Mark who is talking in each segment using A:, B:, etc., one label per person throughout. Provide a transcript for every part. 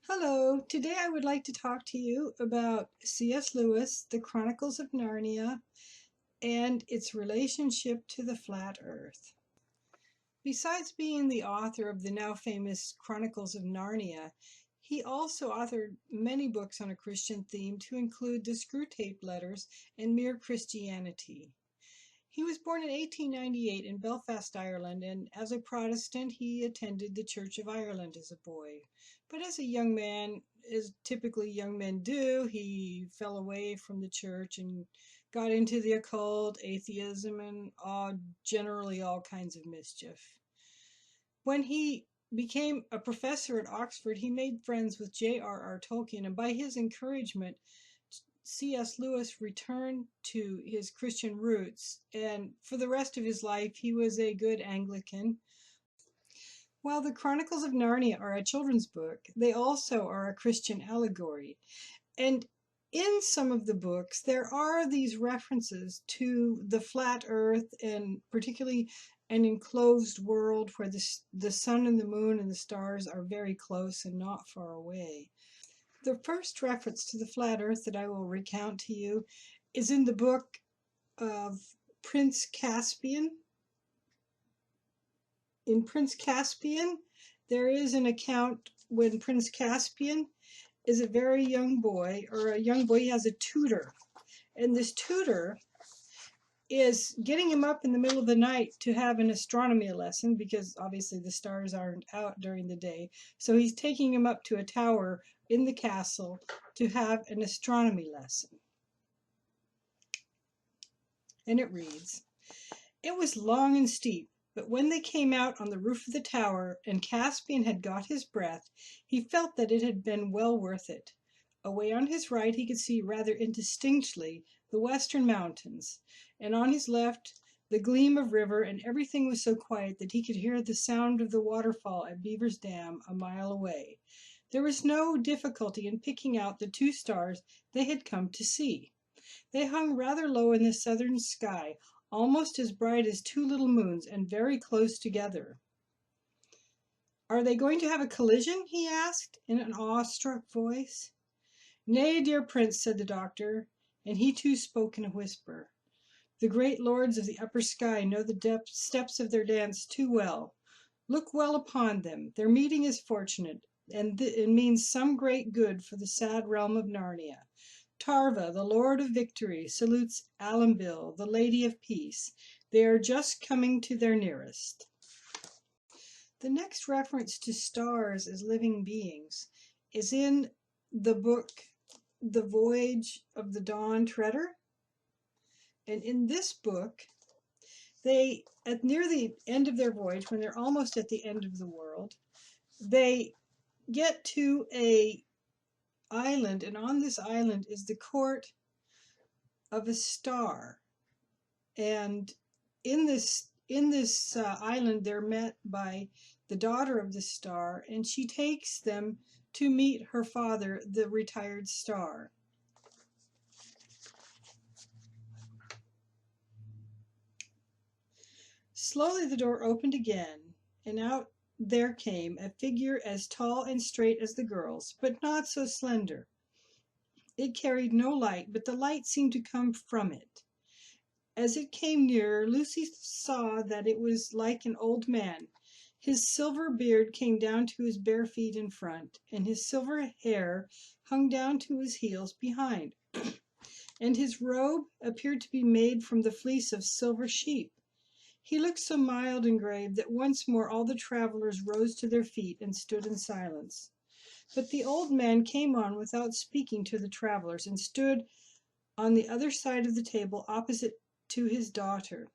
A: Hello, today I would like to talk to you about C.S. Lewis, The Chronicles of Narnia, and its relationship to the flat earth. Besides being the author of the now famous Chronicles of Narnia, he also authored many books on a Christian theme to include the Screwtape Letters and Mere Christianity. He was born in 1898 in Belfast, Ireland, and as a Protestant, he attended the Church of Ireland as a boy. But as a young man, as typically young men do, he fell away from the church and got into the occult, atheism, and generally all kinds of mischief. When he became a professor at Oxford, he made friends with J.R.R. Tolkien, and by his encouragement, C.S. Lewis returned to his Christian roots, and for the rest of his life, he was a good Anglican. While the Chronicles of Narnia are a children's book, they also are a Christian allegory. And in some of the books, there are these references to the flat earth and particularly an enclosed world where the sun and the moon and the stars are very close and not far away. The first reference to the flat earth that I will recount to you is in the book of Prince Caspian. In Prince Caspian, there is an account when Prince Caspian is a very young boy, or a young boy, he has a tutor. And this tutor is getting him up in the middle of the night to have an astronomy lesson because obviously the stars aren't out during the day. So he's taking him up to a tower in the castle to have an astronomy lesson. And it reads, "It was long and steep, but when they came out on the roof of the tower and Caspian had got his breath, he felt that it had been well worth it. Away on his right he could see rather indistinctly the western mountains, and on his left the gleam of river, and everything was so quiet that he could hear the sound of the waterfall at Beaver's Dam a mile away. There was no difficulty in picking out the two stars they had come to see. They hung rather low in the southern sky, almost as bright as two little moons, and very close together. Are they going to have a collision?" he asked, in an awe-struck voice. "Nay, dear prince," said the doctor, and he too spoke in a whisper. "The great lords of the upper sky know the steps of their dance too well. Look well upon them. Their meeting is fortunate, and it means some great good for the sad realm of Narnia. Tarva, the Lord of Victory, salutes Alambil, the Lady of Peace. They are just coming to their nearest." The next reference to stars as living beings is in the book The Voyage of the Dawn Treader. And in this book, they, near the end of their voyage, when they're almost at the end of the world, they get to a island, and on this island is the court of a star. And in this island, they're met by the daughter of the star, and she takes them to meet her father, the retired star. Slowly the door opened again, and out there came a figure as tall and straight as the girl's, but not so slender. It carried no light, but the light seemed to come from it. As it came nearer, Lucy saw that it was like an old man. His silver beard came down to his bare feet in front, and his silver hair hung down to his heels behind. And his robe appeared to be made from the fleece of silver sheep. He looked so mild and grave that once more all the travelers rose to their feet and stood in silence. But the old man came on without speaking to the travelers, and stood on the other side of the table opposite to his daughter.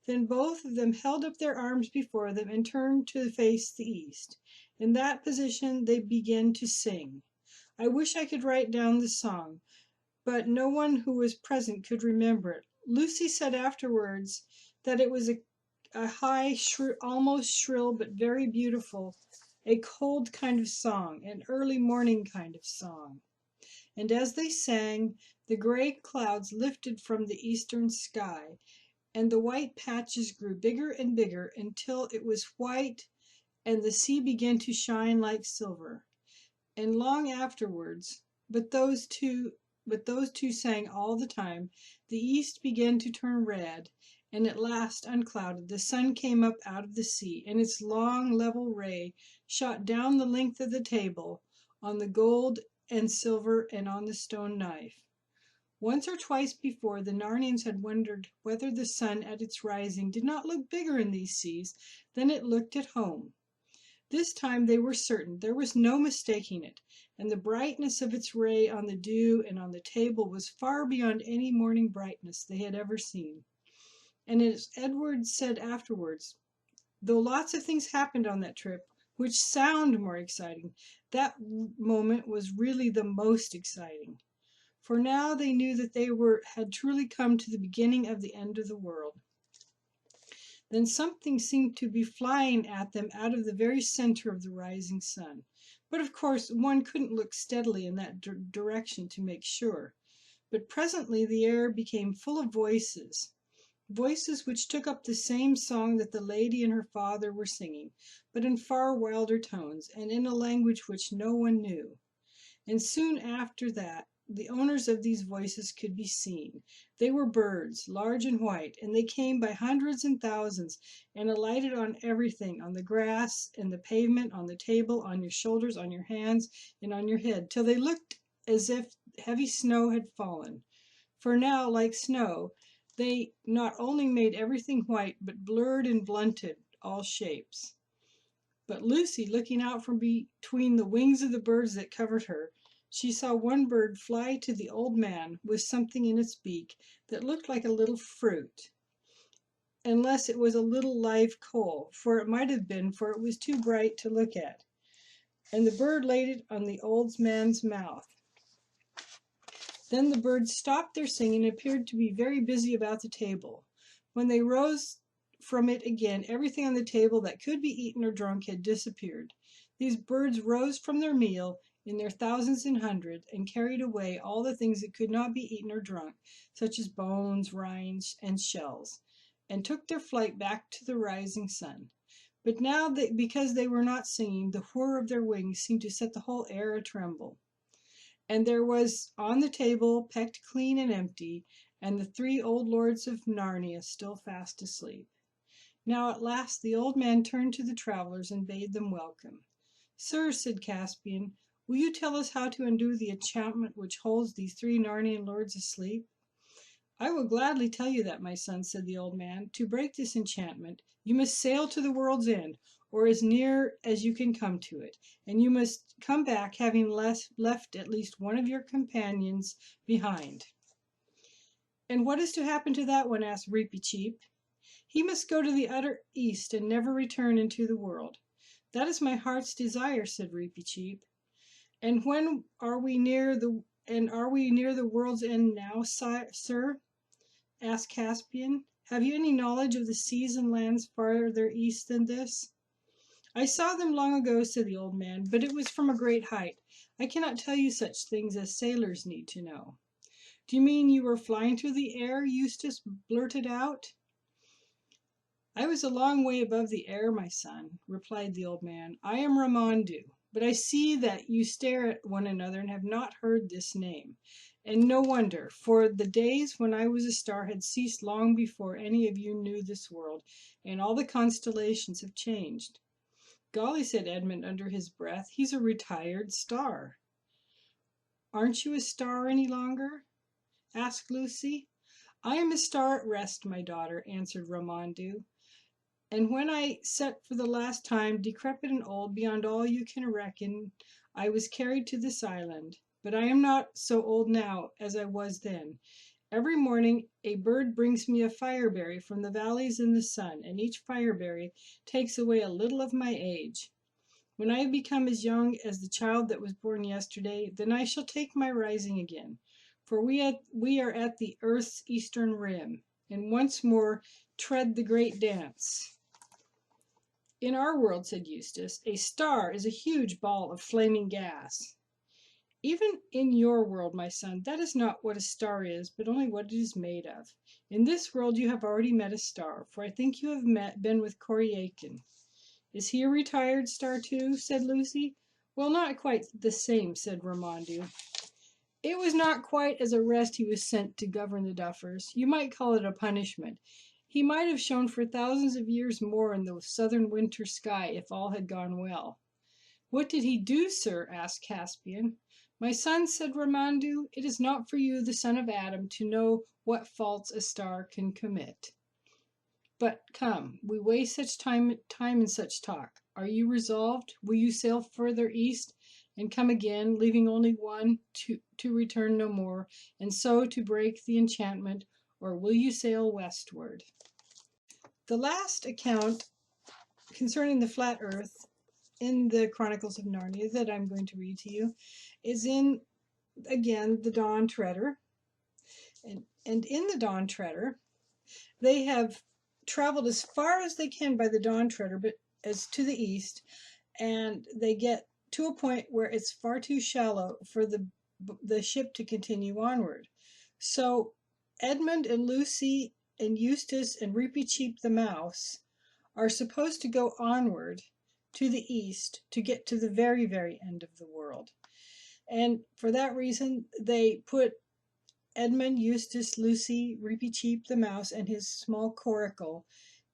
A: Then both of them held up their arms before them and turned to face the east. In that position they began to sing. I wish I could write down the song, but no one who was present could remember it. Lucy said afterwards that it was a high, almost shrill, but very beautiful, a cold kind of song, an early morning kind of song. And as they sang, the gray clouds lifted from the eastern sky, and the white patches grew bigger and bigger until it was white, and the sea began to shine like silver. And long afterwards, but those two but those two sang all the time, the east began to turn red, and at last, unclouded, the sun came up out of the sea, and its long level ray shot down the length of the table, on the gold and silver and on the stone knife. Once or twice before, the Narnians had wondered whether the sun at its rising did not look bigger in these seas than it looked at home. This time they were certain, there was no mistaking it, and the brightness of its ray on the dew and on the table was far beyond any morning brightness they had ever seen. And as Edward said afterwards, though lots of things happened on that trip, which sound more exciting, that moment was really the most exciting. For now they knew that they had truly come to the beginning of the end of the world. Then something seemed to be flying at them out of the very center of the rising sun. But of course, one couldn't look steadily in that direction to make sure. But presently the air became full of voices, voices which took up the same song that the lady and her father were singing, but in far wilder tones, and in a language which no one knew. And soon after that, the owners of these voices could be seen. They were birds, large and white, and they came by hundreds and thousands, and alighted on everything, on the grass, and the pavement, on the table, on your shoulders, on your hands, and on your head, till they looked as if heavy snow had fallen. For now, like snow, they not only made everything white, but blurred and blunted all shapes. But Lucy, looking out from between the wings of the birds that covered her, she saw one bird fly to the old man with something in its beak that looked like a little fruit, unless it was a little live coal, for it might have been, for it was too bright to look at. And the bird laid it on the old man's mouth. Then the birds stopped their singing and appeared to be very busy about the table. When they rose from it again, everything on the table that could be eaten or drunk had disappeared. These birds rose from their meal in their thousands and hundreds, and carried away all the things that could not be eaten or drunk, such as bones, rinds, and shells, and took their flight back to the rising sun. But now, because they were not singing, the whir of their wings seemed to set the whole air a-tremble. And there was on the table, pecked clean and empty, and the three old lords of Narnia still fast asleep. Now at last the old man turned to the travelers and bade them welcome. "Sir," said Caspian, "will you tell us how to undo the enchantment which holds these three Narnian lords asleep?" "I will gladly tell you that, my son," said the old man. "To break this enchantment, you must sail to the world's end, or as near as you can come to it, and you must come back having left at least one of your companions behind." "And what is to happen to that one?" asked Reepicheep. "He must go to the utter east and never return into the world." "That is my heart's desire," said Reepicheep. "And are we near the world's end now, sir?" asked Caspian. "Have you any knowledge of the seas and lands farther east than this?" "I saw them long ago," said the old man, "but it was from a great height. I cannot tell you such things as sailors need to know." "Do you mean you were flying through the air?" Eustace blurted out. "I was a long way above the air, my son," replied the old man. "I am Ramondu, but I see that you stare at one another and have not heard this name. And no wonder, for the days when I was a star had ceased long before any of you knew this world, and all the constellations have changed." "Golly," said Edmund under his breath, "he's a retired star." "Aren't you a star any longer?" asked Lucy. "I am a star at rest, my daughter," answered Ramondu. "And when I set for the last time, decrepit and old beyond all you can reckon, I was carried to this island. But I am not so old now as I was then. Every morning a bird brings me a fireberry from the valleys in the sun, and each fireberry takes away a little of my age. When I have become as young as the child that was born yesterday, then I shall take my rising again. For we are at the earth's eastern rim, and once more tread the great dance. In our world, said Eustace, a star is a huge ball of flaming gas. Even in your world, my son, that is not what a star is, but only what it is made of. In this world you have already met a star, for I think you have been with Coryakin. Is he a retired star too? Said Lucy. Well, not quite the same, said Ramondu. It was not quite as a rest he was sent to govern the Duffers. You might call it a punishment. He might have shone for thousands of years more in the southern winter sky if all had gone well. What did he do, sir? Asked Caspian. My son, said Ramondu, it is not for you, the son of Adam, to know what faults a star can commit. But come, we waste such time in such talk. Are you resolved? Will you sail further east and come again, leaving only one to return no more, and so to break the enchantment, or will you sail westward? The last account concerning the flat earth in the Chronicles of Narnia that I'm going to read to you is in, again, the Dawn Treader. And in the Dawn Treader, they have traveled as far as they can by the Dawn Treader, but as to the east, and they get to a point where it's far too shallow for the ship to continue onward. So Edmund and Lucy and Eustace and Reapy Cheep the mouse are supposed to go onward to the east to get to the very, very end of the world. And for that reason, they put Edmund, Eustace, Lucy, Reapy Cheep the mouse, and his small coracle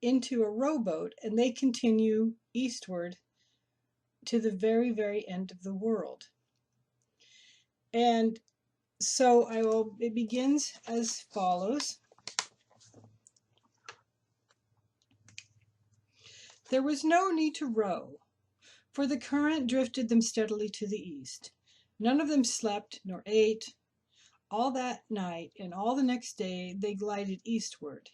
A: into a rowboat, and they continue eastward to the very, very end of the world. And so it begins as follows. There was no need to row, for the current drifted them steadily to the east. None of them slept nor ate. All that night and all the next day they glided eastward.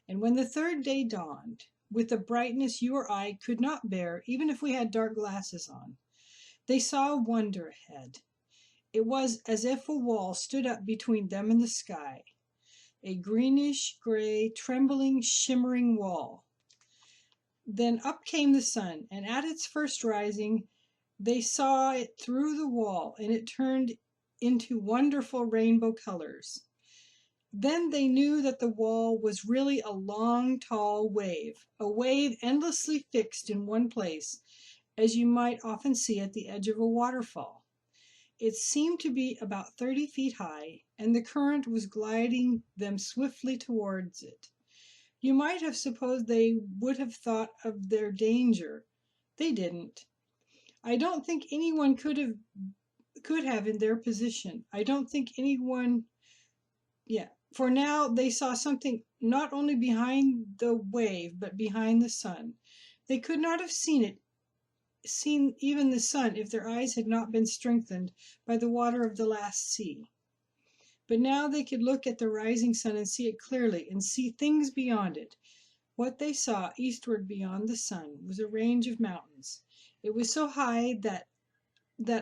A: And when the third day dawned, with a brightness you or I could not bear, even if we had dark glasses on, they saw a wonder ahead. It was as if a wall stood up between them and the sky, a greenish-gray, trembling, shimmering wall. Then up came the sun, and at its first rising, they saw it through the wall, and it turned into wonderful rainbow colors. Then they knew that the wall was really a long, tall wave, a wave endlessly fixed in one place, as you might often see at the edge of a waterfall. It seemed to be about 30 feet high, and the current was gliding them swiftly towards it. You might have supposed they would have thought of their danger. They didn't. I don't think anyone could have in their position. I don't think anyone, for now they saw something not only behind the wave, but behind the sun. They could not have seen even the sun if their eyes had not been strengthened by the water of the last sea. But now they could look at the rising sun and see it clearly and see things beyond it. What they saw eastward beyond the sun was a range of mountains. It was so high that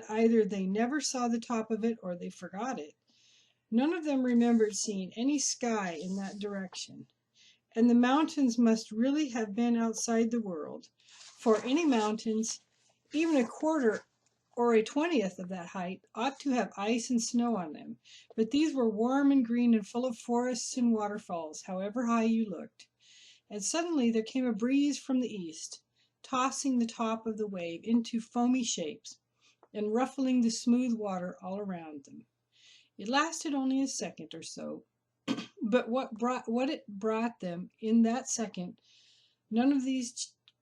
A: either they never saw the top of it or they forgot it. None of them remembered seeing any sky in that direction. And the mountains must really have been outside the world, for any mountains, even a quarter or a 20th of that height, ought to have ice and snow on them. But these were warm and green and full of forests and waterfalls, however high you looked. And suddenly there came a breeze from the east, tossing the top of the wave into foamy shapes and ruffling the smooth water all around them. It lasted only a second or so, but what it brought them in that second, none of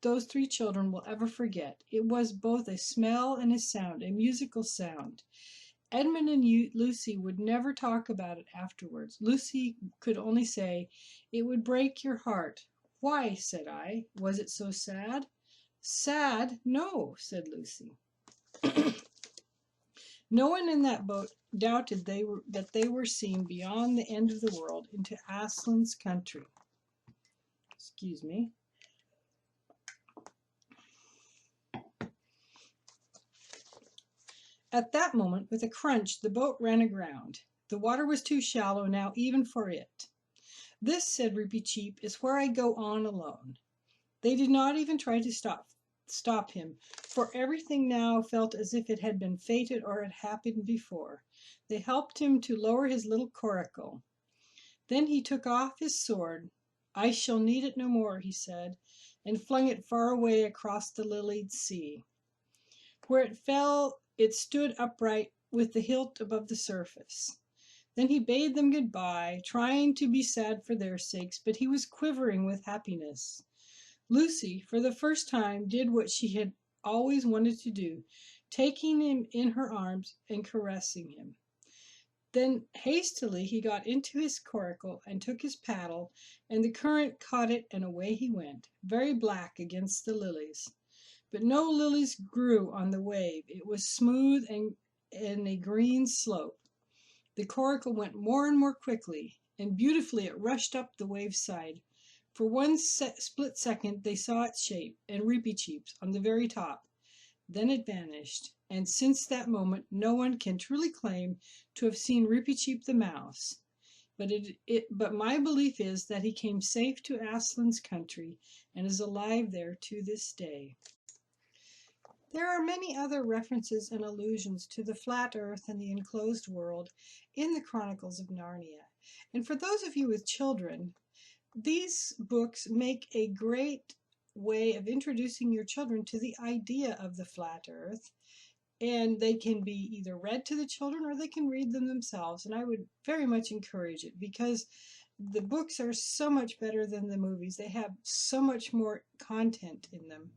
A: those three children will ever forget. It was both a smell and a sound, a musical sound. Edmund and Lucy would never talk about it afterwards. Lucy could only say, "It would break your heart." "Why?" said I. "Was it so sad?" "Sad? No," said Lucy. No one in that boat doubted that they were seen beyond the end of the world into Aslan's country. Excuse me. At that moment, with a crunch, the boat ran aground. The water was too shallow now even for it. "This," said Reepicheep, "is where I go on alone." They did not even try to stop him, for everything now felt as if it had been fated or had happened before. They helped him to lower his little coracle. Then he took off his sword. "I shall need it no more," he said, and flung it far away across the lilied sea. Where it fell, it stood upright with the hilt above the surface. Then he bade them good-bye, trying to be sad for their sakes, but he was quivering with happiness. Lucy, for the first time, did what she had always wanted to do, taking him in her arms and caressing him. Then hastily he got into his coracle and took his paddle, and the current caught it, and away he went, very black against the lilies. But no lilies grew on the wave. It was smooth and a green slope. The coracle went more and more quickly, and beautifully it rushed up the wave's side. For one split second they saw its shape, and Reepicheep's on the very top. Then it vanished, and since that moment no one can truly claim to have seen Reepicheep the mouse. But my belief is that he came safe to Aslan's country and is alive there to this day. There are many other references and allusions to the flat earth and the enclosed world in the Chronicles of Narnia. And for those of you with children, these books make a great way of introducing your children to the idea of the flat earth. And they can be either read to the children or they can read them themselves. And I would very much encourage it because the books are so much better than the movies. They have so much more content in them.